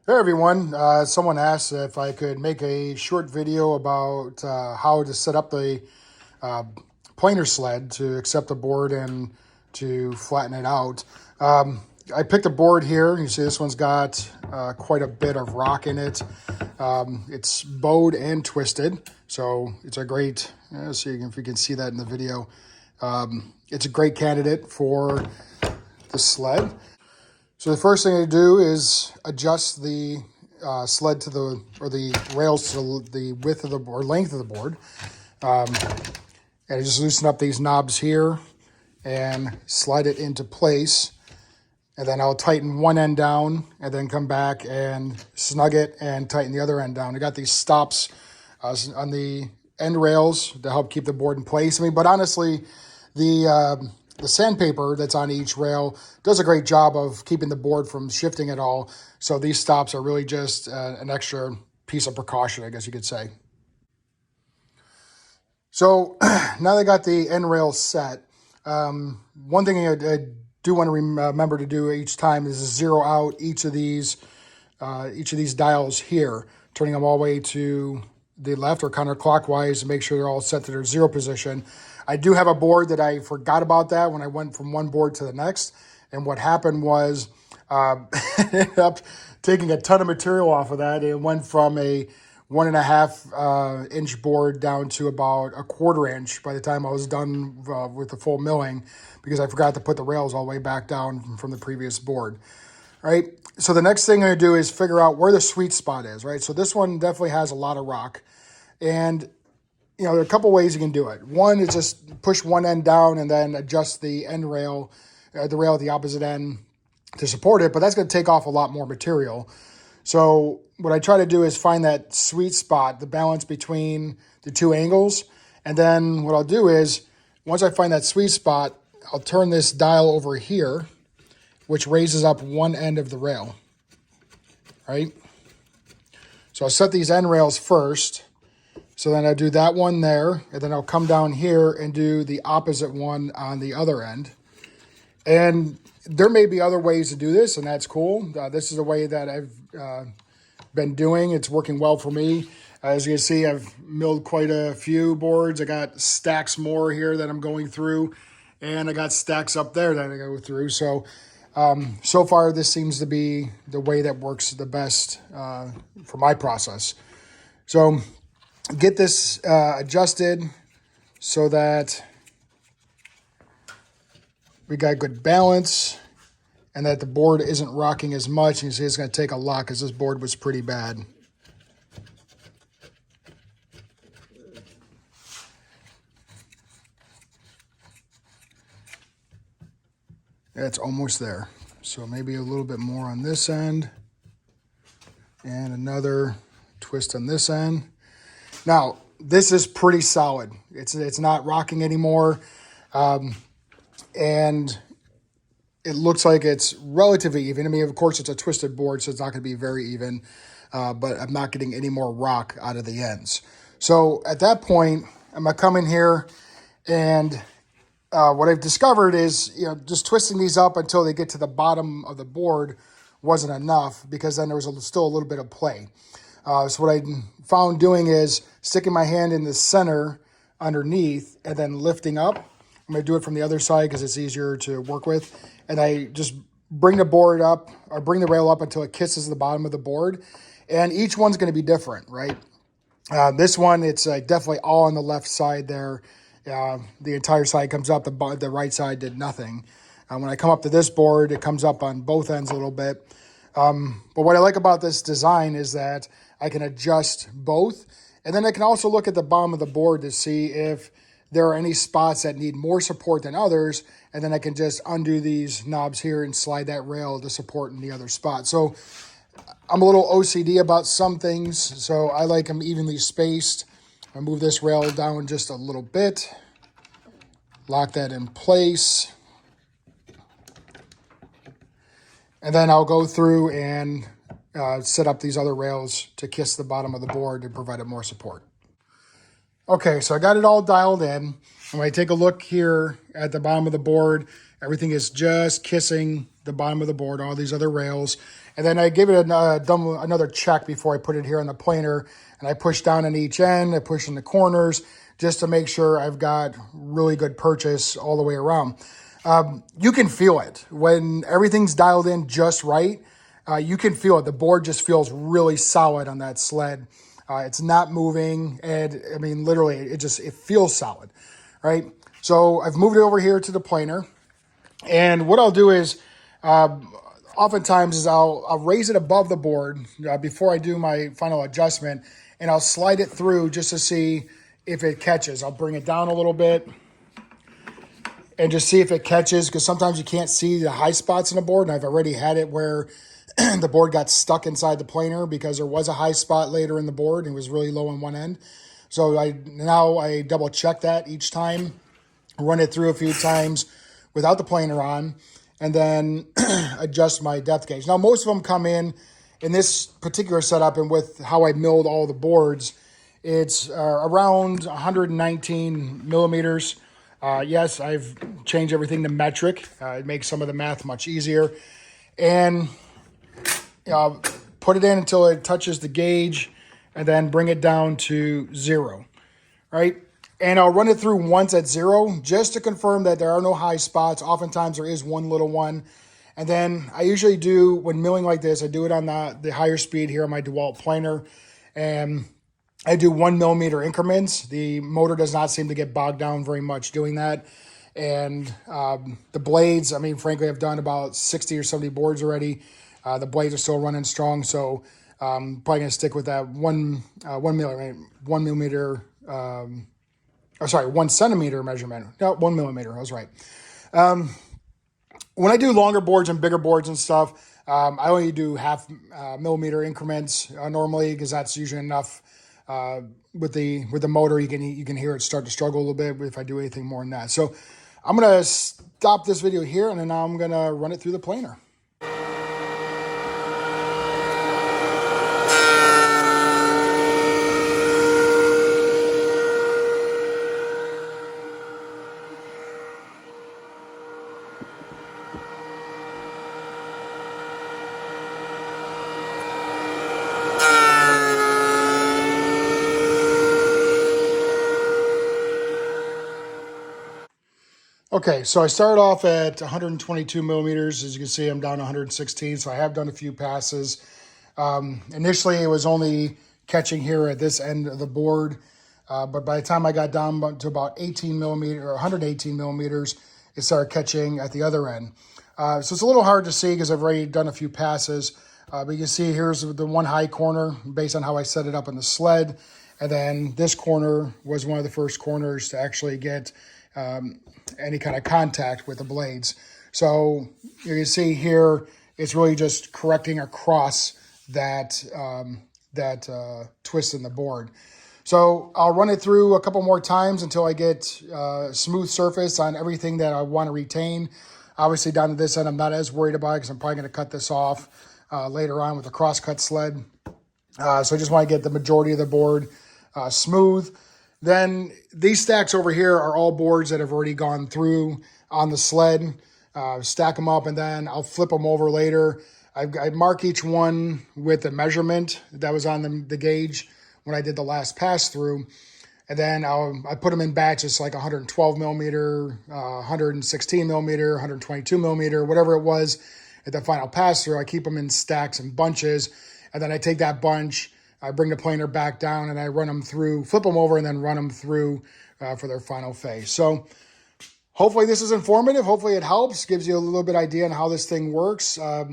Hey everyone, someone asked if I could make a short video about how to set up the uh, planer sled to accept the board and to flatten it out. I picked a board here. You see this one's got quite a bit of rock in it. It's bowed and twisted, so it's a great, let's see if you can see that in the video. It's a great candidate for the sled. So the first thing I do is adjust the sled to the rails to the width of the or length of the board. And I just loosen up these knobs here and slide it into place. And then I'll tighten one end down and then come back and snug it and tighten the other end down. I got these stops on the end rails to help keep the board in place. But honestly, the sandpaper that's on each rail does a great job of keeping the board from shifting at all. So these stops are really just an extra piece of precaution, I guess you could say. So now that I got the end rails set, one thing I do want to remember to do each time is zero out each of these dials here, turning them all the way to the left or counterclockwise to make sure they're all set to their zero position. I do have a board that I forgot about that when I went from one board to the next. And what happened was I ended up taking a ton of material off of that. It went from a 1.5 inch board down to about a 1/4 inch by the time I was done with the full milling, because I forgot to put the rails all the way back down from the previous board. All right, so the next thing I'm gonna do is figure out where the sweet spot is, right? So this one definitely has a lot of rock. And there are a couple ways you can do it. One is just push one end down and then adjust the end rail, the rail at the opposite end to support it, but that's going to take off a lot more material. So what I try to do is find that sweet spot, the balance between the two angles. And then what I'll do is, once I find that sweet spot, I'll turn this dial over here, which raises up one end of the rail, right? So I'll set these end rails first. So then I'll do that one there, and then I'll come down here and do the opposite one on the other end. And there may be other ways to do this, and that's cool. This is a way that I've been doing. It's working well for me. As you can see, I've milled quite a few boards. I got stacks more here that I'm going through, and I got stacks up there that I go through. So, so far, this seems to be the way that works the best for my process. So get this adjusted so that we got good balance and that the board isn't rocking as much. You see it's going to take a lot because this board was pretty bad. That's almost there. So maybe a little bit more on this end and another twist on this end. Now, this is pretty solid. It's not rocking anymore. And it looks like it's relatively even. Of course, it's a twisted board, so it's not going to be very even. But I'm not getting any more rock out of the ends. So at that point, I'm going to come in here and what I've discovered is, just twisting these up until they get to the bottom of the board wasn't enough, because then there was still a little bit of play. So what I found doing is sticking my hand in the center underneath and then lifting up. I'm going to do it from the other side because it's easier to work with. And I just bring the board up, or bring the rail up until it kisses the bottom of the board. And each one's going to be different, right? This one, it's definitely all on the left side there. The entire side comes up. The right side did nothing. When I come up to this board, it comes up on both ends a little bit. But what I like about this design is that I can adjust both. And then I can also look at the bottom of the board to see if there are any spots that need more support than others. And then I can just undo these knobs here and slide that rail to support in the other spot. So I'm a little OCD about some things, so I like them evenly spaced. I move this rail down just a little bit, lock that in place. And then I'll go through and set up these other rails to kiss the bottom of the board to provide it more support. Okay, so I got it all dialed in. And when I take a look here at the bottom of the board, everything is just kissing the bottom of the board, all these other rails. And then I give it another check before I put it here on the planer. And I push down on each end, I push in the corners, just to make sure I've got really good purchase all the way around. You can feel it. When everything's dialed in just right, you can feel it. The board just feels really solid on that sled. It's not moving, and I mean, literally, it feels solid, right? So I've moved it over here to the planer, and what I'll do is, oftentimes is I'll raise it above the board before I do my final adjustment, and I'll slide it through just to see if it catches. I'll bring it down a little bit and just see if it catches, because sometimes you can't see the high spots in the board, and I've already had it where the board got stuck inside the planer because there was a high spot later in the board and it was really low on one end. So I double check that each time, run it through a few times without the planer on, and then adjust my depth gauge. Now, most of them come in this particular setup, and with how I milled all the boards, it's around 119 millimeters. Yes, I've changed everything to metric. It makes some of the math much easier. And put it in until it touches the gauge, and then bring it down to 0, right? And I'll run it through once at 0 just to confirm that there are no high spots. Oftentimes there is one little one. And then I usually do, when milling like this, I do it on the higher speed here on my DeWalt planer. And I do 1 millimeter increments. The motor does not seem to get bogged down very much doing that. And the blades, I mean, frankly, I've done about 60 or 70 boards already. The blades are still running strong, so probably going to stick with that 1 centimeter measurement. No, 1 millimeter, I was right. When I do longer boards and bigger boards and stuff, I only do half millimeter increments normally, because that's usually enough. With the motor, you can hear it start to struggle a little bit if I do anything more than that. So I'm going to stop this video here, and then I'm going to run it through the planer. Okay, so I started off at 122 millimeters. As you can see, I'm down to 116, so I have done a few passes. Initially, it was only catching here at this end of the board, but by the time I got down to about 18 millimeter or 118 millimeters, it started catching at the other end. So it's a little hard to see because I've already done a few passes, but you can see here's the one high corner based on how I set it up in the sled, and then this corner was one of the first corners to actually get any kind of contact with the blades. So you can see here, it's really just correcting across that twist in the board. So I'll run it through a couple more times until I get smooth surface on everything that I want to retain. Obviously down to this end, I'm not as worried about it because I'm probably going to cut this off later on with a cross-cut sled. So I just want to get the majority of the board smooth. Then these stacks over here are all boards that have already gone through on the sled. Stack them up, and then I'll flip them over later. I mark each one with the measurement that was on the gauge when I did the last pass through. And then I put them in batches, like 112 millimeter, 116 millimeter, 122 millimeter, whatever it was at the final pass through. I keep them in stacks and bunches. And then I take that bunch, I bring the planer back down, and I run them through, flip them over, and then run them through for their final phase. So hopefully this is informative. Hopefully it helps, gives you a little bit idea on how this thing works. I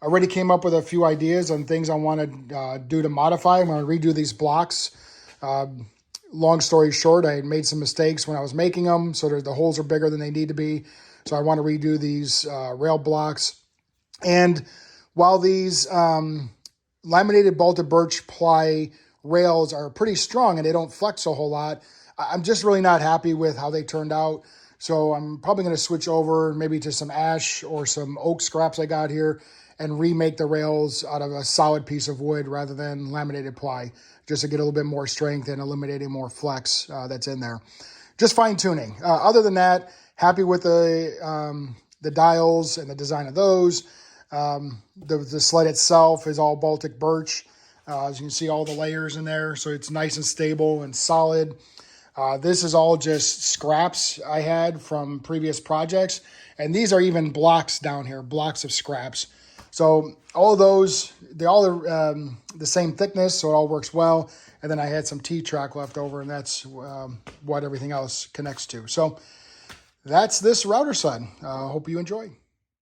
already came up with a few ideas on things I want to do to modify. I'm going to redo these blocks. Long story short, I made some mistakes when I was making them, so the holes are bigger than they need to be. So I want to redo these rail blocks. And while these laminated bolted birch ply rails are pretty strong and they don't flex a whole lot, I'm just really not happy with how they turned out. So I'm probably going to switch over maybe to some ash or some oak scraps I got here and remake the rails out of a solid piece of wood rather than laminated ply, just to get a little bit more strength and eliminating more flex that's in there. Just fine tuning. Other than that, happy with the dials and the design of those. The sled itself is all Baltic birch. As you can see, all the layers in there, so it's nice and stable and solid. This is all just scraps I had from previous projects, and these are even blocks down here, blocks of scraps. So all of those, they all are the same thickness, so it all works well. And then I had some T-track left over, and that's what everything else connects to. So that's this router sled. Hope you enjoy.